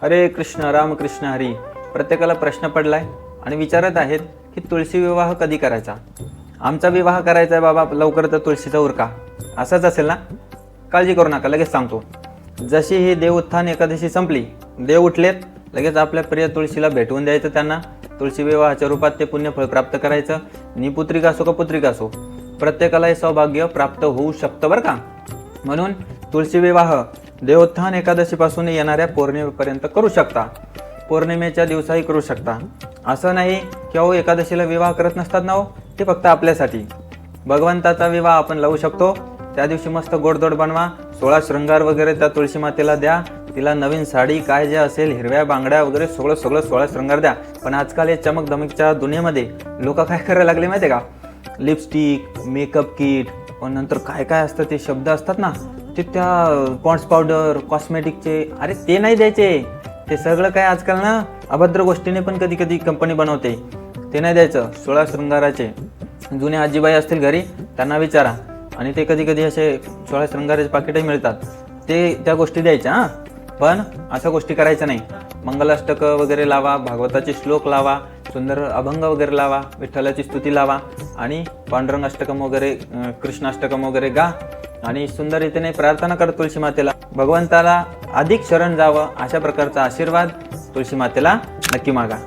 हरे कृष्ण रामकृष्ण हरी. प्रत्येकाला प्रश्न पडलाय आणि विचारत आहेत की तुळशी विवाह कधी करायचा. आमचा विवाह करायचा आहे बाबा, लवकर तर तुळशीचा उरका. असंच असेल ना? काळजी करू नका, लगेच सांगतो. जशी ही देव उत्थान एकादशी संपली, देव उठलेत, लगेच आपल्या प्रिय तुळशीला भेटवून द्यायचं त्यांना. तुळशी विवाहाच्या रूपात ते पुण्यफळ प्राप्त करायचं. निपुत्रिक असो का पुत्रिक असो, प्रत्येकाला हे सौभाग्य प्राप्त होऊ शकतं बरं का. म्हणून तुळशी विवाह देवोत्थान एकादशीपासून येणाऱ्या पौर्णिमेपर्यंत करू शकता. पौर्णिमेच्या दिवसाही करू शकता. असं नाही की अहो एकादशीला विवाह करत नसतात ना हो, ते फक्त आपल्यासाठी. भगवंताचा विवाह आपण लावू शकतो. त्या दिवशी मस्त गोडधोड बनवा, 16 शृंगार वगैरे त्या तुळशी मातेला द्या. तिला नवीन साडी काय जे असेल, हिरव्या बांगड्या वगैरे सगळं 16 शृंगार द्या. पण आजकाल या चमकदमकच्या दुनियेमध्ये लोक काय करायला लागले माहिती आहे का? लिपस्टिक, मेकअप किट, पण नंतर काय काय असतं ते शब्द असतात ना, ते त्या पॉन्ड्स पावडर, कॉस्मेटिकचे, अरे ते नाही द्यायचे. ते सगळं काय आजकाल ना अभद्र गोष्टीने पण कधी कधी कंपनी बनवते, ते नाही द्यायचं. 16 शृंगाराचे जुने आजीबाई असतील घरी, त्यांना विचारा. आणि ते कधी कधी असे 16 शृंगाराचे पाकिटही मिळतात, ते त्या गोष्टी द्यायच्या. हां, पण अशा गोष्टी करायच्या नाही. मंगलाष्टक वगैरे लावा, भागवताचे श्लोक लावा, सुंदर अभंग वगैरे लावा, विठ्ठलाची स्तुती लावा आणि पांडुरंग अष्टकम वगैरे, कृष्णाष्टकम वगैरे गा आणि सुंदर रीतीने प्रार्थना कर तुळशी मातेला. भगवंताला अधिक शरण जावं अशा प्रकारचा आशीर्वाद तुळशी मातेला नक्की मागा.